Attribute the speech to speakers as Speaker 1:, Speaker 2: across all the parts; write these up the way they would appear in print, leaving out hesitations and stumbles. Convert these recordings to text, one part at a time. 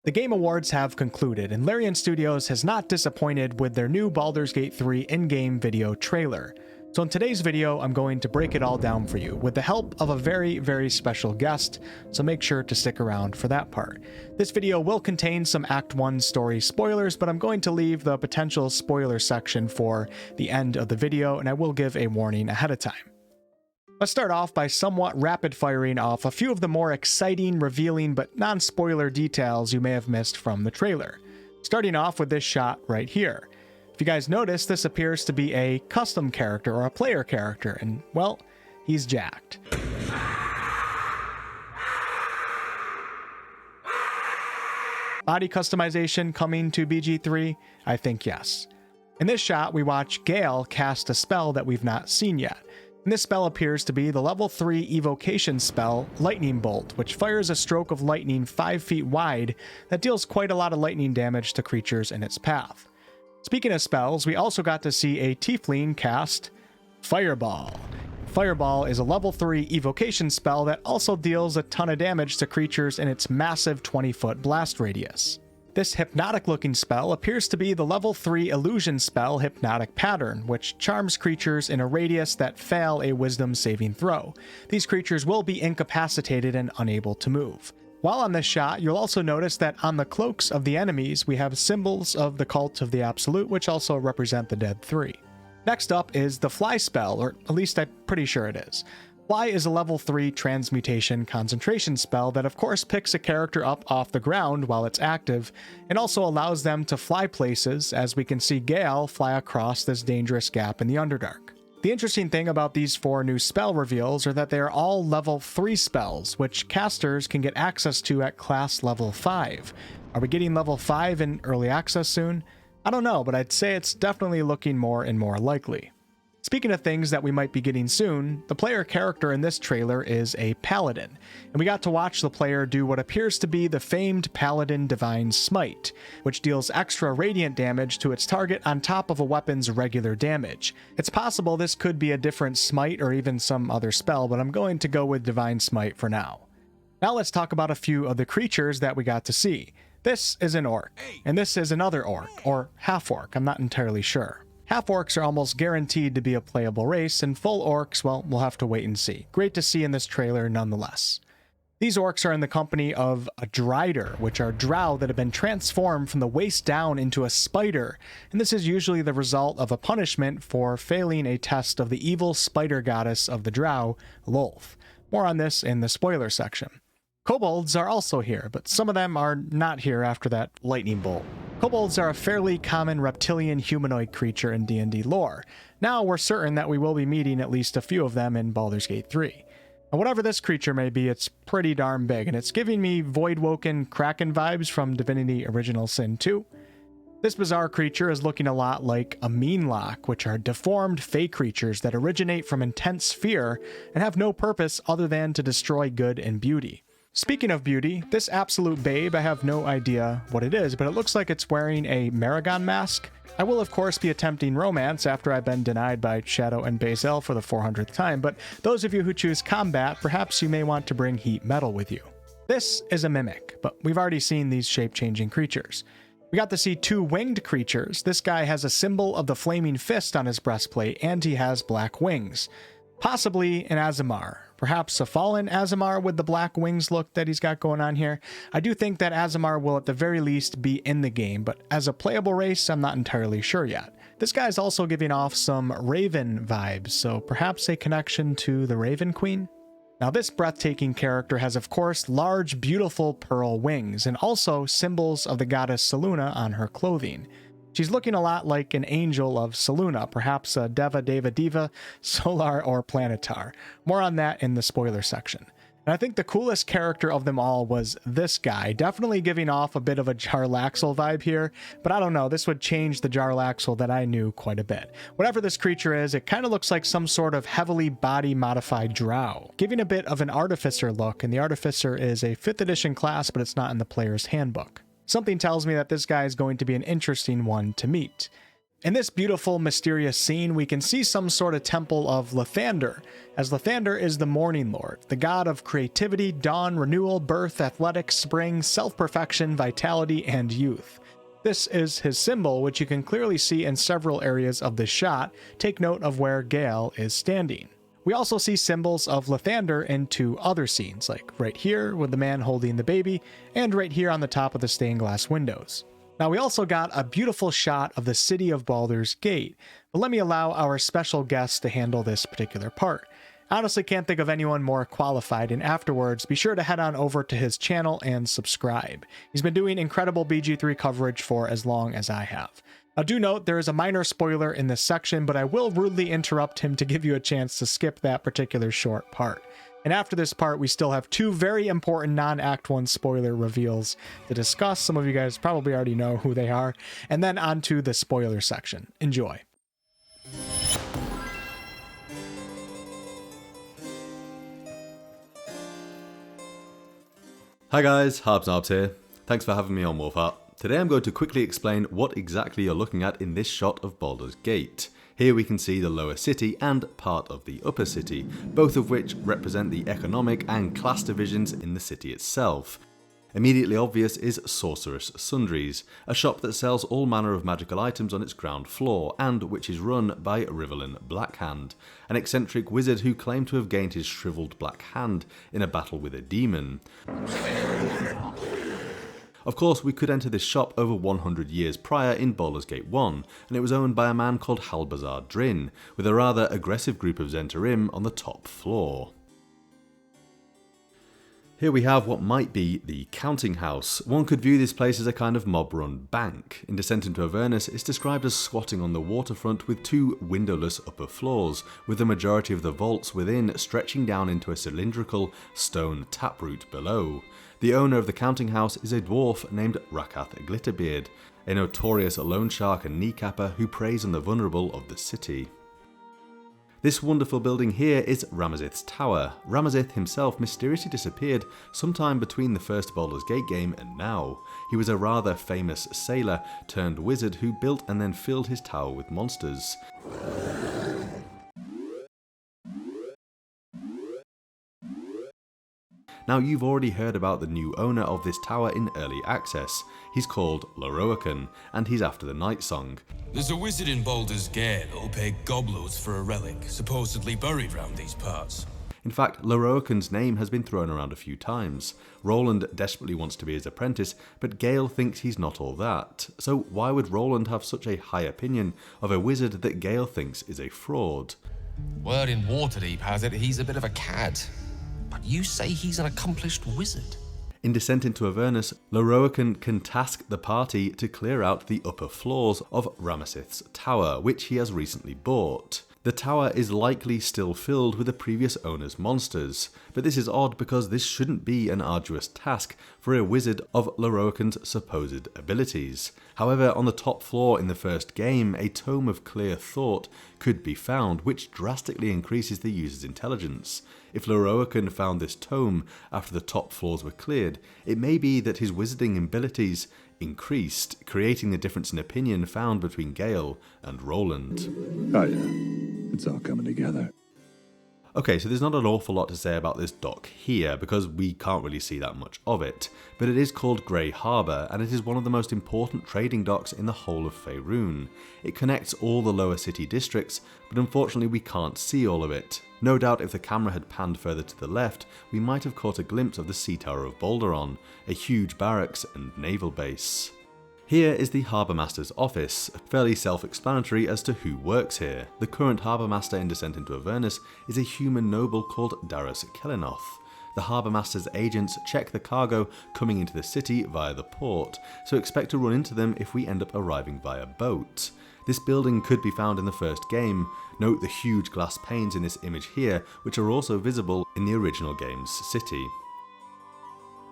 Speaker 1: The Game Awards have concluded, and Larian Studios has not disappointed with their new Baldur's Gate 3 in-game video trailer. So in today's video, I'm going to break it all down for you with the help of a very, very special guest, so make sure to stick around for that part. This video will contain some Act 1 story spoilers, but I'm going to leave the potential spoiler section for the end of the video, and I will give a warning ahead of time. Let's start off by somewhat rapid-firing off a few of the more exciting, revealing, but non-spoiler details you may have missed from the trailer. Starting off with this shot right here. If you guys notice, this appears to be a custom character or a player character, and, well, he's jacked. Body customization coming to BG3? I think yes. In this shot, we watch Gale cast a spell that we've not seen yet. And this spell appears to be the level 3 evocation spell, Lightning Bolt, which fires a stroke of lightning 5 feet wide that deals quite a lot of lightning damage to creatures in its path. Speaking of spells, we also got to see a tiefling cast Fireball. Fireball is a level 3 evocation spell that also deals a ton of damage to creatures in its massive 20-foot blast radius. This hypnotic-looking spell appears to be the level 3 illusion spell Hypnotic Pattern, which charms creatures in a radius that fail a wisdom saving throw. These creatures will be incapacitated and unable to move. While on this shot, you'll also notice that on the cloaks of the enemies, we have symbols of the Cult of the Absolute, which also represent the Dead 3. Next up is the Fly spell, or at least I'm pretty sure it is. Fly is a level 3 transmutation concentration spell that of course picks a character up off the ground while it's active, and also allows them to fly places, as we can see Gale fly across this dangerous gap in the Underdark. The interesting thing about these 4 new spell reveals are that they are all level 3 spells, which casters can get access to at class level 5. Are we getting level 5 in early access soon? I don't know, but I'd say it's definitely looking more and more likely. Speaking of things that we might be getting soon, the player character in this trailer is a paladin, and we got to watch the player do what appears to be the famed paladin divine smite, which deals extra radiant damage to its target on top of a weapon's regular damage. It's possible this could be a different smite or even some other spell, but I'm going to go with divine smite for now. Now let's talk about a few of the creatures that we got to see. This is an orc, and this is another orc, or half-orc, I'm not entirely sure. Half-orcs are almost guaranteed to be a playable race, and full orcs, well, we'll have to wait and see. Great to see in this trailer nonetheless. These orcs are in the company of a drider, which are drow that have been transformed from the waist down into a spider, and this is usually the result of a punishment for failing a test of the evil spider goddess of the drow, Lolth. More on this in the spoiler section. Kobolds are also here, but some of them are not here after that lightning bolt. Kobolds are a fairly common reptilian humanoid creature in D&D lore. Now we're certain that we will be meeting at least a few of them in Baldur's Gate 3. And whatever this creature may be, it's pretty darn big, and it's giving me Voidwoken Kraken vibes from Divinity Original Sin 2. This bizarre creature is looking a lot like a Meanlock, which are deformed fey creatures that originate from intense fear and have no purpose other than to destroy good and beauty. Speaking of beauty, this absolute babe, I have no idea what it is, but it looks like it's wearing a Maragon mask. I will of course be attempting romance after I've been denied by Shadow and Bazel for the 400th time, but those of you who choose combat, perhaps you may want to bring heat metal with you. This is a mimic, but we've already seen these shape-changing creatures. We got to see 2 winged creatures. This guy has a symbol of the flaming fist on his breastplate, and he has black wings. Possibly an Aasimar. Perhaps a fallen Aasimar with the black wings look that he's got going on here. I do think that Aasimar will at the very least be in the game, but as a playable race, I'm not entirely sure yet. This guy's also giving off some Raven vibes, so perhaps a connection to the Raven Queen? Now this breathtaking character has of course large, beautiful pearl wings, and also symbols of the goddess Selûne on her clothing. She's looking a lot like an angel of Selûne, perhaps a Deva Deva Diva, Solar, or Planetar. More on that in the spoiler section. And I think the coolest character of them all was this guy, definitely giving off a bit of a Jarlaxle vibe here, but I don't know, this would change the Jarlaxle that I knew quite a bit. Whatever this creature is, it kind of looks like some sort of heavily body-modified drow, giving a bit of an Artificer look, and the Artificer is a 5th edition class, but it's not in the player's handbook. Something tells me that this guy is going to be an interesting one to meet. In this beautiful, mysterious scene, we can see some sort of temple of Lathander, as Lathander is the Morning Lord, the god of creativity, dawn, renewal, birth, athletics, spring, self-perfection, vitality, and youth. This is his symbol, which you can clearly see in several areas of this shot. Take note of where Gale is standing. We also see symbols of Lathander in two other scenes, like right here with the man holding the baby, and right here on the top of the stained glass windows. Now we also got a beautiful shot of the city of Baldur's Gate, but let me allow our special guest to handle this particular part. I honestly can't think of anyone more qualified, and afterwards, be sure to head on over to his channel and subscribe. He's been doing incredible BG3 coverage for as long as I have. Now do note, there is a minor spoiler in this section, but I will rudely interrupt him to give you a chance to skip that particular short part. And after this part, we still have two very important non-Act 1 spoiler reveals to discuss. Some of you guys probably already know who they are. And then on to the spoiler section. Enjoy.
Speaker 2: Hi guys, Harbs here. Thanks for having me on Wolfheart. Today I'm going to quickly explain what exactly you're looking at in this shot of Baldur's Gate. Here we can see the lower city and part of the upper city, both of which represent the economic and class divisions in the city itself. Immediately obvious is Sorceress Sundries, a shop that sells all manner of magical items on its ground floor, and which is run by Rivelin Blackhand, an eccentric wizard who claimed to have gained his shriveled black hand in a battle with a demon. Of course, we could enter this shop over 100 years prior in Baldur's Gate 1, and it was owned by a man called Halbazar Drin, with a rather aggressive group of Zhentarim on the top floor. Here we have what might be the counting house. One could view this place as a kind of mob-run bank. In Descent into Avernus, it's described as squatting on the waterfront with two windowless upper floors, with the majority of the vaults within stretching down into a cylindrical stone taproot below. The owner of the counting house is a dwarf named Rakath Glitterbeard, a notorious loan shark and kneecapper who preys on the vulnerable of the city. This wonderful building here is Ramazith's Tower. Ramazith himself mysteriously disappeared sometime between the first Baldur's Gate game and now. He was a rather famous sailor turned wizard who built and then filled his tower with monsters. Now you've already heard about the new owner of this tower in early access. He's called Loroakan, and he's after the Night Song.
Speaker 3: There's a wizard in Baldur's Gate that'll pay gobloads for a relic, supposedly buried round these parts.
Speaker 2: In fact, Loroakan's name has been thrown around a few times. Roland desperately wants to be his apprentice, but Gale thinks he's not all that. So why would Roland have such a high opinion of a wizard that Gale thinks is a fraud?
Speaker 3: Word in Waterdeep has it he's a bit of a cad. But you say he's an accomplished wizard.
Speaker 2: In Descent into Avernus, Loroakan can task the party to clear out the upper floors of Ramazith's tower, which he has recently bought. The tower is likely still filled with the previous owner's monsters, but this is odd because this shouldn't be an arduous task for a wizard of Loroakan's supposed abilities. However, on the top floor in the first game, a tome of clear thought could be found, which drastically increases the user's intelligence. If Loroakan found this tome after the top floors were cleared, it may be that his wizarding abilities increased, creating the difference in opinion found between Gale and Roland.
Speaker 4: Oh yeah, it's all coming together.
Speaker 2: Okay, so there's not an awful lot to say about this dock here, because we can't really see that much of it, but it is called Grey Harbour, and it is one of the most important trading docks in the whole of Faerun. It connects all the lower city districts, but unfortunately we can't see all of it. No doubt if the camera had panned further to the left, we might have caught a glimpse of the Sea Tower of Baldur, a huge barracks and naval base. Here is the Harbour Master's office, fairly self-explanatory as to who works here. The current Harbour Master in Descent into Avernus is a human noble called Darius Kelenoth. The Harbour Master's agents check the cargo coming into the city via the port, so expect to run into them if we end up arriving via boat. This building could be found in the first game. Note the huge glass panes in this image here, which are also visible in the original game's city.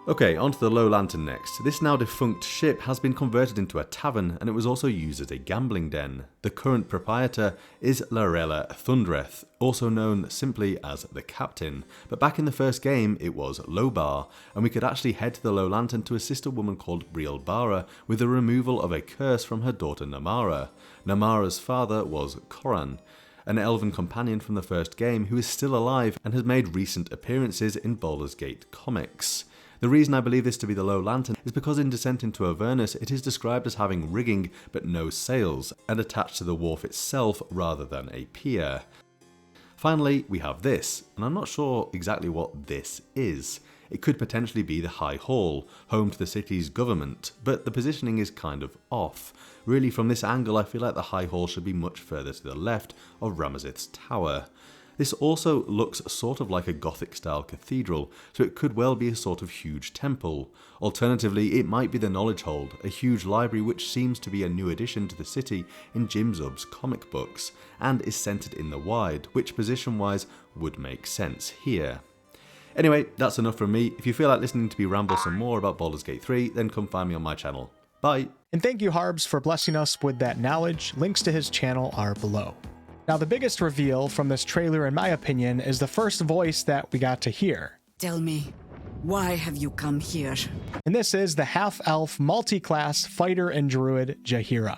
Speaker 2: Okay, onto the Low Lantern next. This now defunct ship has been converted into a tavern, and it was also used as a gambling den. The current proprietor is Lorella Thundreth, also known simply as the Captain, but back in the first game it was Lobar, and we could actually head to the Low Lantern to assist a woman called Brielbara with the removal of a curse from her daughter Namara. Namara's father was Koran, an elven companion from the first game who is still alive and has made recent appearances in Baldur's Gate comics. The reason I believe this to be the Low Lantern is because in Descent into Avernus it is described as having rigging but no sails, and attached to the wharf itself rather than a pier. Finally, we have this, and I'm not sure exactly what this is. It could potentially be the High Hall, home to the city's government, but the positioning is kind of off. Really, from this angle I feel like the High Hall should be much further to the left of Ramazith's tower. This also looks sort of like a Gothic style cathedral, so it could well be a sort of huge temple. Alternatively, it might be the Knowledge Hold, a huge library which seems to be a new addition to the city in Jim Zub's comic books, and is centered in the Wide, which position-wise would make sense here. Anyway, that's enough from me. If you feel like listening to me ramble some more about Baldur's Gate 3, then come find me on my channel. Bye!
Speaker 1: And thank you, Harbs, for blessing us with that knowledge. Links to his channel are below. Now, the biggest reveal from this trailer, in my opinion, is the first voice that we got to hear.
Speaker 5: Tell me, why have you come here?
Speaker 1: And this is the half-elf, multi-class fighter and druid, Jaheira.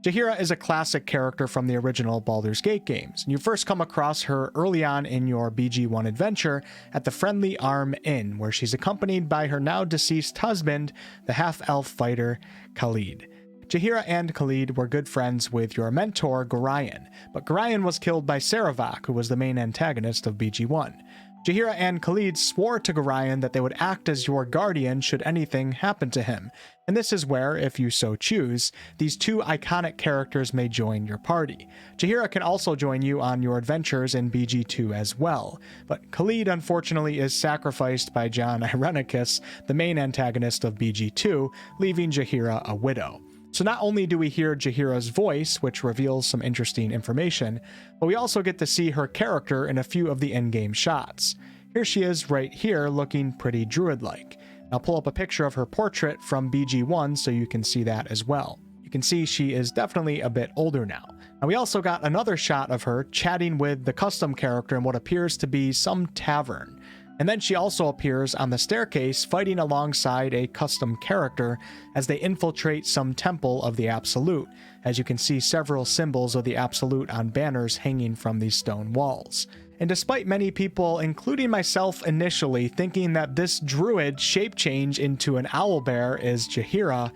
Speaker 1: Jaheira is a classic character from the original Baldur's Gate games, and you first come across her early on in your BG1 adventure at the Friendly Arm Inn, where she's accompanied by her now deceased husband, the half-elf fighter, Khalid. Jaheira and Khalid were good friends with your mentor, Gorion, but Gorion was killed by Saravak, who was the main antagonist of BG1. Jaheira and Khalid swore to Gorion that they would act as your guardian should anything happen to him, and this is where, if you so choose, these two iconic characters may join your party. Jaheira can also join you on your adventures in BG2 as well, but Khalid unfortunately is sacrificed by John Irenicus, the main antagonist of BG2, leaving Jaheira a widow. So not only do we hear Jaheira's voice, which reveals some interesting information, but we also get to see her character in a few of the in-game shots. Here she is right here looking pretty druid-like. I'll pull up a picture of her portrait from BG1 so you can see that as well. You can see she is definitely a bit older now. And we also got another shot of her chatting with the custom character in what appears to be some tavern. And then she also appears on the staircase fighting alongside a custom character as they infiltrate some temple of the Absolute, as you can see several symbols of the Absolute on banners hanging from these stone walls. And despite many people, including myself initially, thinking that this druid shape change into an owlbear is Jaheira,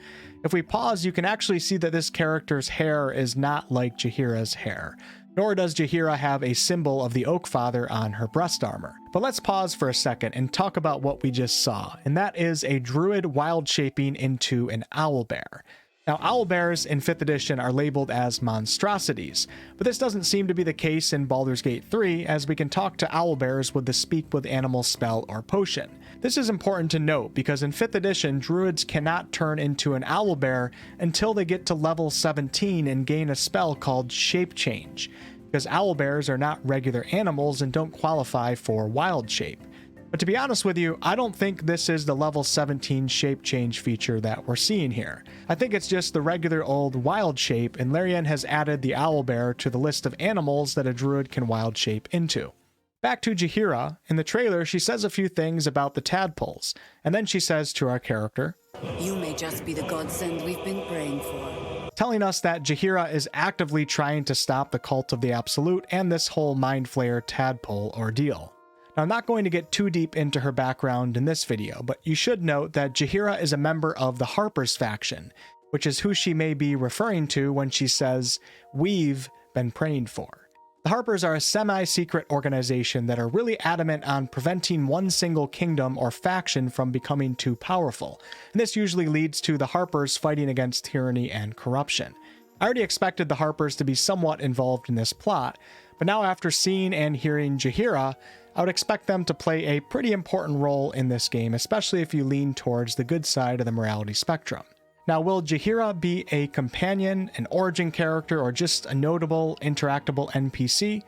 Speaker 1: if we pause you can actually see that this character's hair is not like Jaheira's hair. Nor does Jaheira have a symbol of the Oak Father on her breast armor. But let's pause for a second and talk about what we just saw, and that is a druid wild shaping into an owlbear. Now, owlbears in 5th edition are labeled as monstrosities, but this doesn't seem to be the case in Baldur's Gate 3, as we can talk to owlbears with the Speak with Animals spell or potion. This is important to note because in 5th edition, druids cannot turn into an owlbear until they get to level 17 and gain a spell called Shape Change, because owlbears are not regular animals and don't qualify for wild shape. But to be honest with you, I don't think this is the level 17 shape change feature that we're seeing here. I think it's just the regular old wild shape, and Larian has added the owlbear to the list of animals that a druid can wild shape into. Back to Jaheira, in the trailer she says a few things about the tadpoles, and then she says to our character,
Speaker 5: You may just be the godsend we've been praying for.
Speaker 1: Telling us that Jaheira is actively trying to stop the cult of the Absolute and this whole Mind Flayer tadpole ordeal. Now, I'm not going to get too deep into her background in this video, but you should note that Jaheira is a member of the Harper's faction, which is who she may be referring to when she says, "We've been praying for." The Harpers are a semi-secret organization that are really adamant on preventing one single kingdom or faction from becoming too powerful, and this usually leads to the Harpers fighting against tyranny and corruption. I already expected the Harpers to be somewhat involved in this plot, but now after seeing and hearing Jaheira, I would expect them to play a pretty important role in this game, especially if you lean towards the good side of the morality spectrum. Now, will Jaheira be a companion, an origin character, or just a notable, interactable NPC?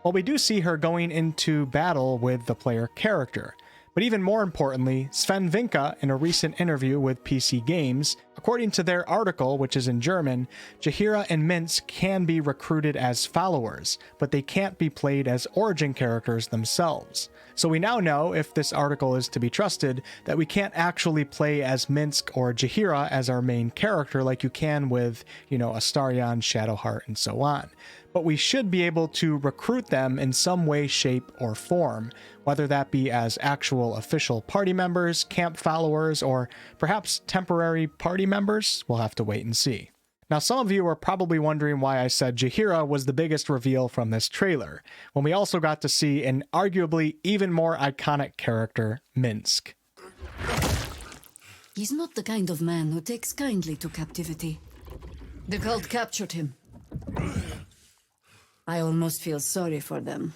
Speaker 1: Well, we do see her going into battle with the player character, But even more importantly, Sven Vinca, in a recent interview with PC Games, according to their article, which is in German, Jaheira and Minsc can be recruited as followers, but they can't be played as origin characters themselves. So we now know, if this article is to be trusted, that we can't actually play as Minsc or Jaheira as our main character like you can with, Astarion, Shadowheart, and so on. But we should be able to recruit them in some way, shape, or form, whether that be as actual official party members, camp followers, or perhaps temporary party members. We'll have to wait and see. Now, some of you are probably wondering why I said Jaheira was the biggest reveal from this trailer, when we also got to see an arguably even more iconic character, Minsc.
Speaker 5: He's not the kind of man who takes kindly to captivity. The cult captured him. I almost feel sorry for them.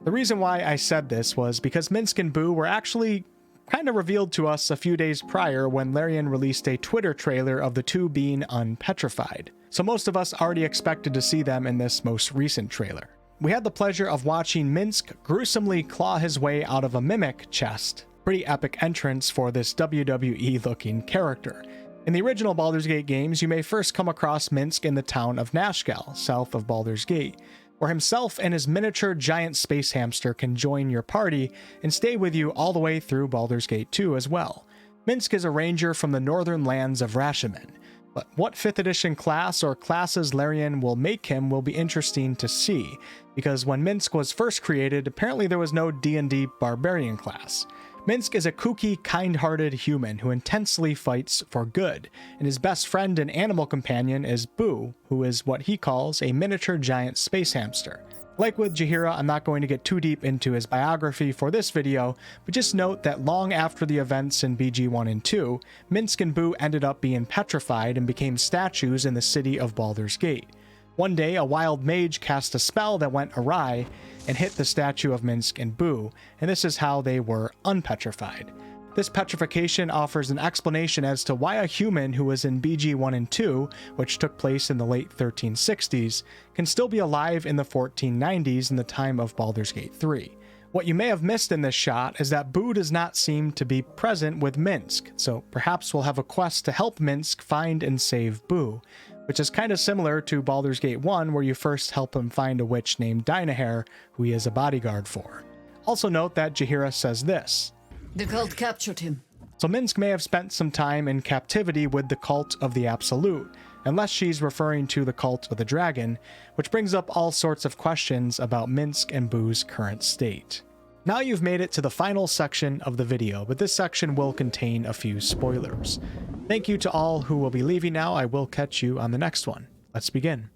Speaker 1: The reason why I said this was because Minsc and Boo were actually kind of revealed to us a few days prior when Larian released a Twitter trailer of the two being unpetrified. So most of us already expected to see them in this most recent trailer. We had the pleasure of watching Minsc gruesomely claw his way out of a mimic chest. Pretty epic entrance for this WWE looking character. In the original Baldur's Gate games, you may first come across Minsc in the town of Nashkel, south of Baldur's Gate, where himself and his miniature giant space hamster can join your party and stay with you all the way through Baldur's Gate 2 as well. Minsc is a ranger from the northern lands of Rashimen, but what 5th edition class or classes Larian will make him will be interesting to see, because when Minsc was first created, apparently there was no D&D barbarian class. Minsc is a kooky, kind-hearted human who intensely fights for good, and his best friend and animal companion is Boo, who is what he calls a miniature giant space hamster. Like with Jaheira, I'm not going to get too deep into his biography for this video, but just note that long after the events in BG 1 and 2, Minsc and Boo ended up being petrified and became statues in the city of Baldur's Gate. One day, a wild mage cast a spell that went awry and hit the statue of Minsc and Boo, and this is how they were unpetrified. This petrification offers an explanation as to why a human who was in BG 1 and 2, which took place in the late 1360s, can still be alive in the 1490s in the time of Baldur's Gate 3. What you may have missed in this shot is that Boo does not seem to be present with Minsc, so perhaps we'll have a quest to help Minsc find and save Boo, which is kind of similar to Baldur's Gate 1, where you first help him find a witch named Dynahair, who he is a bodyguard for. Also note that Jaheira says this:
Speaker 5: The cult captured him.
Speaker 1: So Minsc may have spent some time in captivity with the Cult of the Absolute, unless she's referring to the Cult of the Dragon, which brings up all sorts of questions about Minsc and Boo's current state. Now you've made it to the final section of the video, but this section will contain a few spoilers. Thank you to all who will be leaving now. I will catch you on the next one. Let's begin.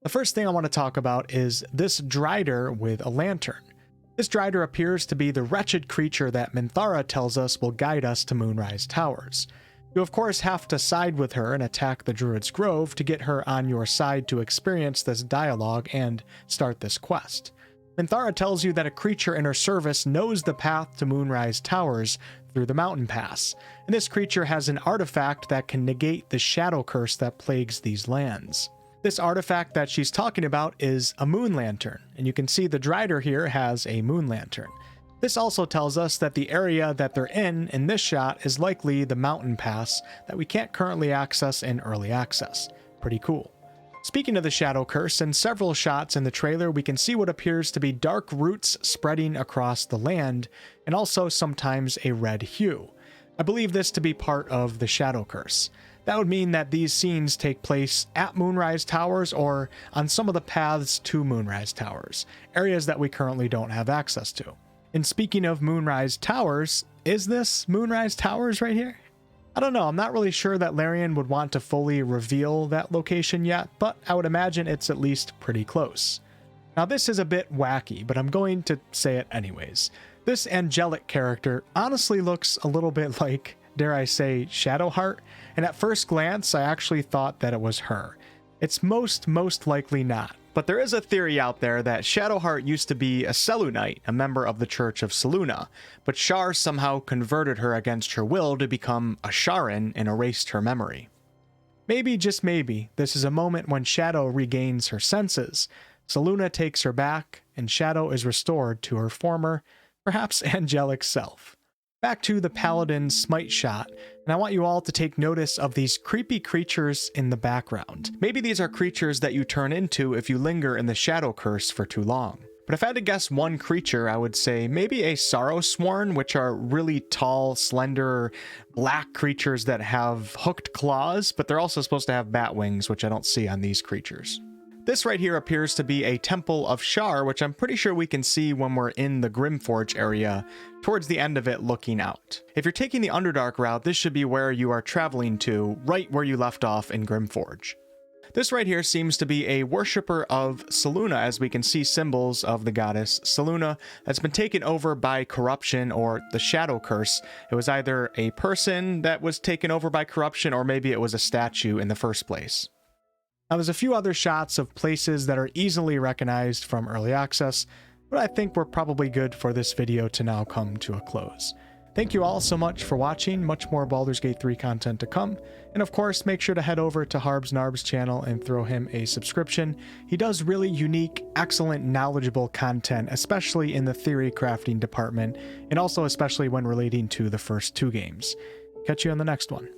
Speaker 1: The first thing I want to talk about is this Drider with a lantern. This Drider appears to be the wretched creature that Minthara tells us will guide us to Moonrise Towers. You of course have to side with her and attack the Druid's Grove to get her on your side to experience this dialogue and start this quest. Minthara tells you that a creature in her service knows the path to Moonrise Towers through the mountain pass, and this creature has an artifact that can negate the shadow curse that plagues these lands. This artifact that she's talking about is a moon lantern, and you can see the Drider here has a moon lantern. This also tells us that the area that they're in this shot is likely the mountain pass that we can't currently access in early access. Pretty cool. Speaking of the shadow curse, in several shots in the trailer we can see what appears to be dark roots spreading across the land, and also sometimes a red hue. I believe this to be part of the shadow curse. That would mean that these scenes take place at Moonrise Towers or on some of the paths to Moonrise Towers, areas that we currently don't have access to. And speaking of Moonrise Towers, is this Moonrise Towers right here? I don't know, I'm not really sure that Larian would want to fully reveal that location yet, but I would imagine it's at least pretty close. Now this is a bit wacky, but I'm going to say it anyways. This angelic character honestly looks a little bit like, dare I say, Shadowheart, and at first glance I actually thought that it was her. It's most likely not. But there is a theory out there that Shadowheart used to be a Selûnite, a member of the Church of Selûne, but Shar somehow converted her against her will to become a Sharan and erased her memory. Maybe, just maybe, this is a moment when Shadow regains her senses, Selûne takes her back, and Shadow is restored to her former perhaps angelic self. Back to the paladin smite shot, and I want you all to take notice of these creepy creatures in the background. Maybe these are creatures that you turn into if you linger in the shadow curse for too long. But if I had to guess one creature, I would say maybe a sorrow sworn, which are really tall, slender, black creatures that have hooked claws, but they're also supposed to have bat wings, which I don't see on these creatures. This right here appears to be a Temple of Shar, which I'm pretty sure we can see when we're in the Grimforge area, towards the end of it looking out. If you're taking the Underdark route, this should be where you are traveling to, right where you left off in Grimforge. This right here seems to be a worshipper of Selûne, as we can see symbols of the goddess Selûne that's been taken over by corruption or the shadow curse. It was either a person that was taken over by corruption, or maybe it was a statue in the first place. Now, there's a few other shots of places that are easily recognized from early access, but I think we're probably good for this video to now come to a close. Thank you all so much for watching. Much more Baldur's Gate 3 content to come. And of course, make sure to head over to Harbs Narb's channel and throw him a subscription. He does really unique, excellent, knowledgeable content, especially in the theory crafting department, and also especially when relating to the first two games. Catch you on the next one.